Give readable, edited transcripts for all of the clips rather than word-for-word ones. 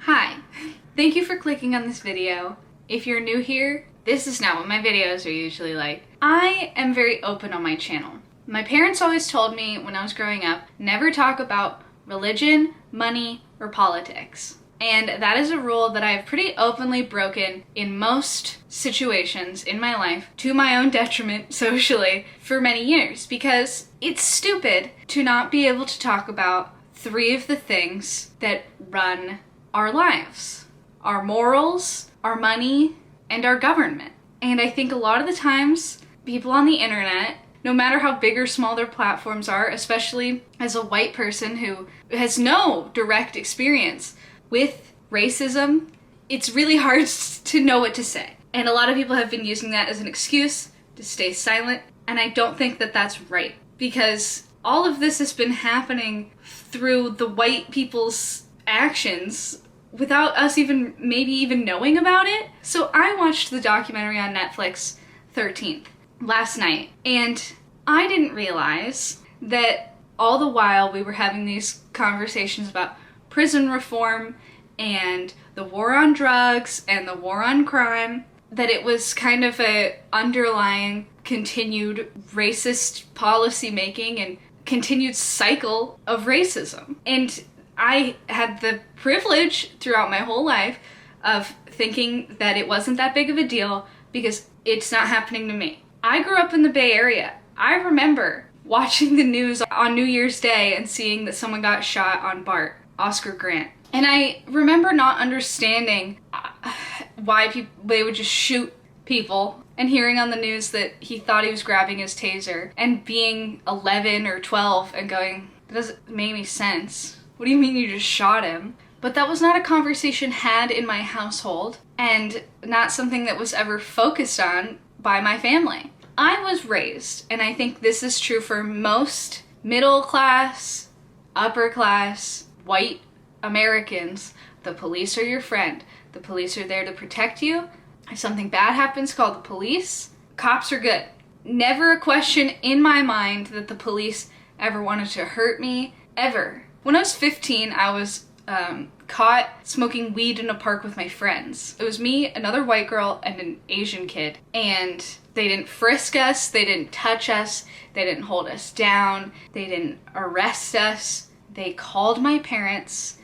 Hi, thank you for clicking on this video. If you're new here, this is not what my videos are usually like. I am very open on my channel. My parents always told me when I was growing up, never talk about religion, money, or politics. And that is a rule that I have pretty openly broken in most situations in my life, to my own detriment socially, for many years, because it's stupid to not be able to talk about three of the things that run our lives: our morals, our money, and our government. And I think a lot of the times people on the internet, no matter how big or small their platforms are, especially as a white person who has no direct experience with racism, it's really hard to know what to say. And a lot of people have been using that as an excuse to stay silent, and I don't think that that's right, because all of this has been happening through the white people's actions without us maybe even knowing about it. So I watched the documentary on Netflix, 13th, last night, and I didn't realize that all the while we were having these conversations about prison reform and the war on drugs and the war on crime, that it was kind of a underlying continued racist policy making and continued cycle of racism. And I had the privilege throughout my whole life of thinking that it wasn't that big of a deal because it's not happening to me. I grew up in the Bay Area. I remember watching the news on New Year's Day and seeing that someone got shot on BART, Oscar Grant. And I remember not understanding why they would just shoot people, and hearing on the news that he thought he was grabbing his taser, and being 11 or 12 and going, that doesn't make any sense. What do you mean you just shot him? But that was not a conversation had in my household, and not something that was ever focused on by my family. I was raised, and I think this is true for most middle class, upper class, white Americans. The police are your friend. The police are there to protect you. If something bad happens, call the police. Cops are good. Never a question in my mind that the police ever wanted to hurt me, ever. When I was 15, I was caught smoking weed in a park with my friends. It was me, another white girl, and an Asian kid. And they didn't frisk us, they didn't touch us, they didn't hold us down, they didn't arrest us. They called my parents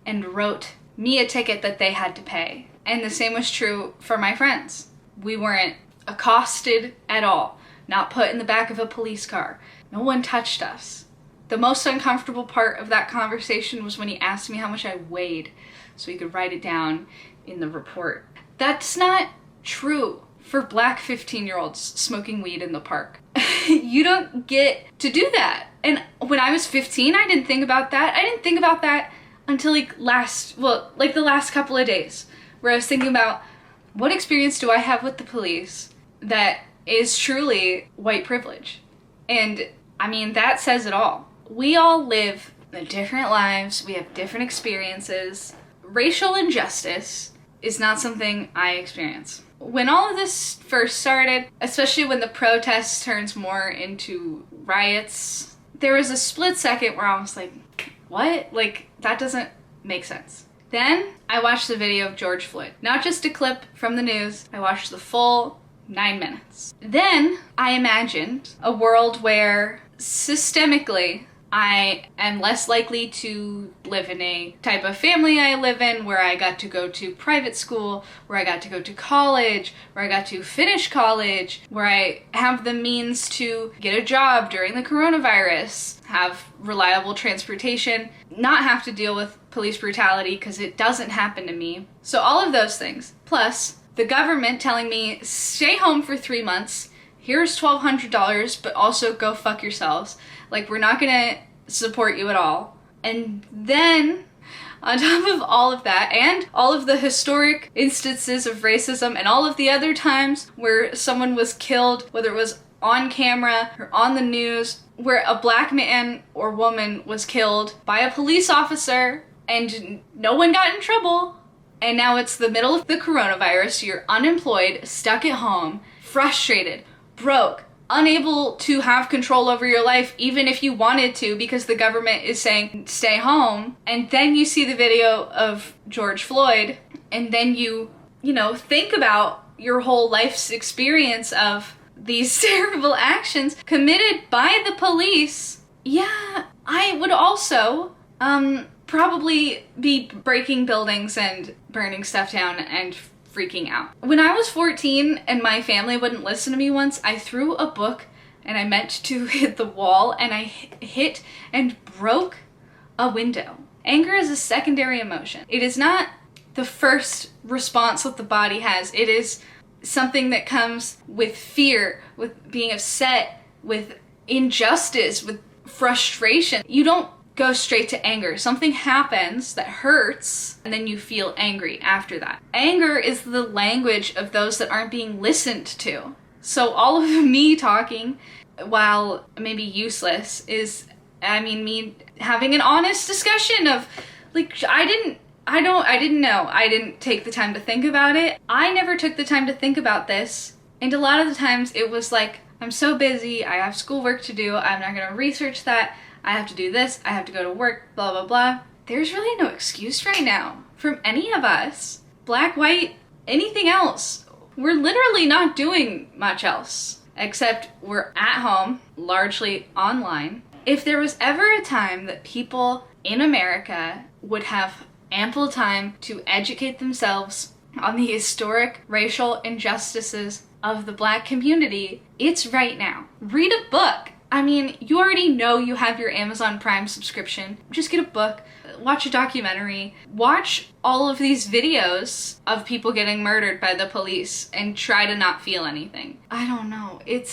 and wrote me a ticket that they had to pay. And the same was true for my friends. We weren't accosted at all, not put in the back of a police car. No one touched us. The most uncomfortable part of that conversation was when he asked me how much I weighed so he could write it down in the report. That's not true for black 15-year-olds smoking weed in the park. You don't get to do that. And when I was 15, I didn't think about that. I didn't think about that until the last couple of days, where I was thinking about, what experience do I have with the police that is truly white privilege? And I mean, that says it all. We all live different lives, we have different experiences. Racial injustice is not something I experience. When all of this first started, especially when the protest turns more into riots, there was a split second where I was like, what? Like, that doesn't make sense. Then I watched the video of George Floyd. Not just a clip from the news, I watched the full 9 minutes. Then I imagined a world where systemically I am less likely to live in a type of family I live in, where I got to go to private school, where I got to go to college, where I got to finish college, where I have the means to get a job during the coronavirus, have reliable transportation, not have to deal with police brutality because it doesn't happen to me. So all of those things, plus the government telling me, stay home for 3 months, here's $1,200, but also go fuck yourselves. Like, we're not gonna support you at all. And then, on top of all of that, and all of the historic instances of racism, and all of the other times where someone was killed, whether it was on camera or on the news, where a black man or woman was killed by a police officer and no one got in trouble, and now it's the middle of the coronavirus, you're unemployed, stuck at home, frustrated, broke, unable to have control over your life even if you wanted to because the government is saying stay home. And then you see the video of George Floyd, and then you know, think about your whole life's experience of these terrible actions committed by the police. Yeah, I would also probably be breaking buildings and burning stuff down and freaking out. When I was 14 and my family wouldn't listen to me once, I threw a book and I meant to hit the wall, and I hit and broke a window. Anger is a secondary emotion. It is not the first response that the body has. It is something that comes with fear, with being upset, with injustice, with frustration. You don't go straight to anger. Something happens that hurts, and then you feel angry after that. Anger is the language of those that aren't being listened to. So all of me talking, while maybe useless, is, I mean, me having an honest discussion of, like, I didn't know. I didn't take the time to think about it. I never took the time to think about this. And a lot of the times it was like, I'm so busy, I have schoolwork to do, I'm not gonna research that, I have to do this, I have to go to work, blah, blah, blah. There's really no excuse right now from any of us, black, white, anything else. We're literally not doing much else, except we're at home, largely online. If there was ever a time that people in America would have ample time to educate themselves on the historic racial injustices of the black community, it's right now. Read a book. I mean, you already know you have your Amazon Prime subscription. Just get a book, watch a documentary, watch all of these videos of people getting murdered by the police, and try to not feel anything. I don't know. It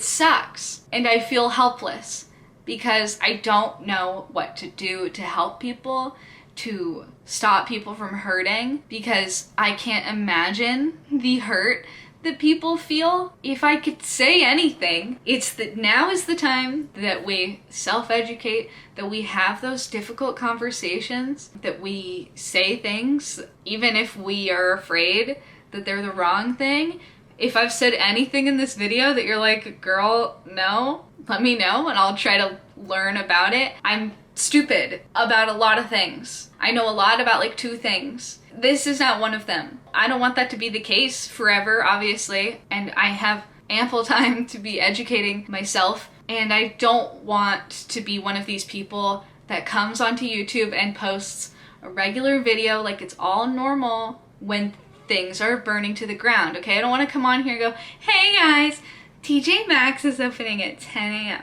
sucks. And I feel helpless because I don't know what to do to help people, to stop people from hurting, because I can't imagine the hurt that people feel. If I could say anything, it's that now is the time that we self-educate, that we have those difficult conversations, that we say things even if we are afraid that they're the wrong thing. If I've said anything in this video that you're like, girl, no, let me know and I'll try to learn about it. I'm stupid about a lot of things. I know a lot about like 2 things. This is not one of them. I don't want that to be the case forever, obviously, and I have ample time to be educating myself, and I don't want to be one of these people that comes onto YouTube and posts a regular video like it's all normal when things are burning to the ground, okay? I don't want to come on here and go, hey guys, TJ Maxx is opening at 10 a.m.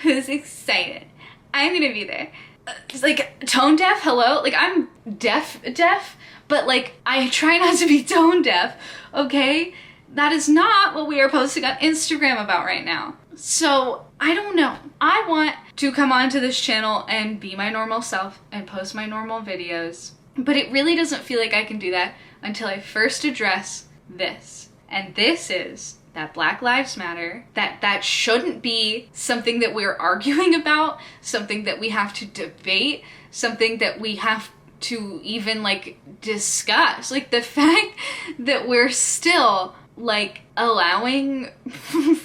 Who's excited? I'm gonna be there. It's like, tone deaf, hello? Like, I'm deaf, but like, I try not to be tone deaf, okay? That is not what we are posting on Instagram about right now. So, I don't know. I want to come onto this channel and be my normal self and post my normal videos, but it really doesn't feel like I can do that until I first address this. And this is that Black Lives Matter, that shouldn't be something that we're arguing about, something that we have to debate, something that we have to even like discuss. Like the fact that we're still like allowing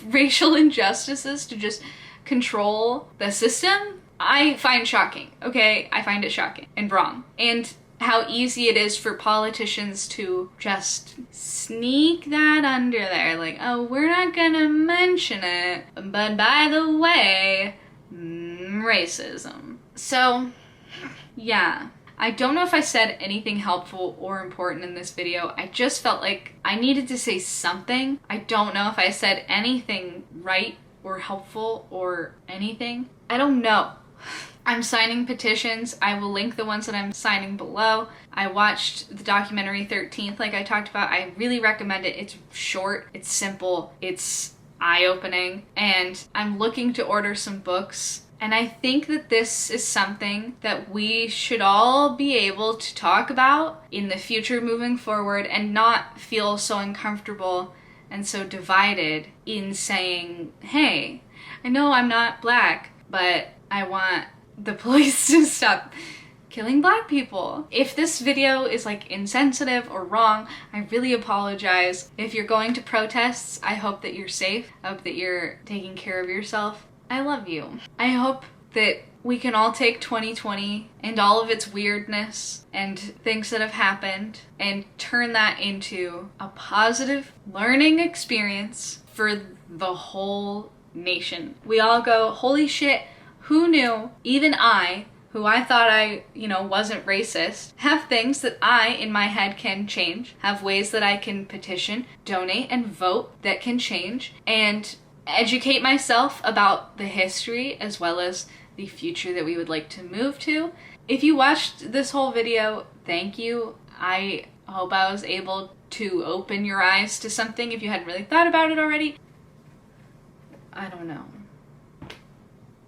racial injustices to just control the system, I find shocking, okay? I find it shocking and wrong. And how easy it is for politicians to just sneak that under there, like, oh, we're not gonna mention it, but by the way, racism. So, yeah. I don't know if I said anything helpful or important in this video. I just felt like I needed to say something. I don't know if I said anything right or helpful or anything. I don't know. I'm signing petitions. I will link the ones that I'm signing below. I watched the documentary 13th, like I talked about. I really recommend it. It's short, it's simple, it's eye-opening, and I'm looking to order some books. And I think that this is something that we should all be able to talk about in the future moving forward and not feel so uncomfortable and so divided in saying, hey, I know I'm not black, but I want the police to stop killing black people. If this video is like insensitive or wrong, I really apologize. If you're going to protests, I hope that you're safe. I hope that you're taking care of yourself. I love you. I hope that we can all take 2020 and all of its weirdness and things that have happened and turn that into a positive learning experience for the whole nation. We all go, holy shit, who knew? Even I, who I thought I, wasn't racist, have things that I, in my head, can change, have ways that I can petition, donate, and vote that can change, and educate myself about the history as well as the future that we would like to move to. If you watched this whole video, thank you. I hope I was able to open your eyes to something if you hadn't really thought about it already. I don't know.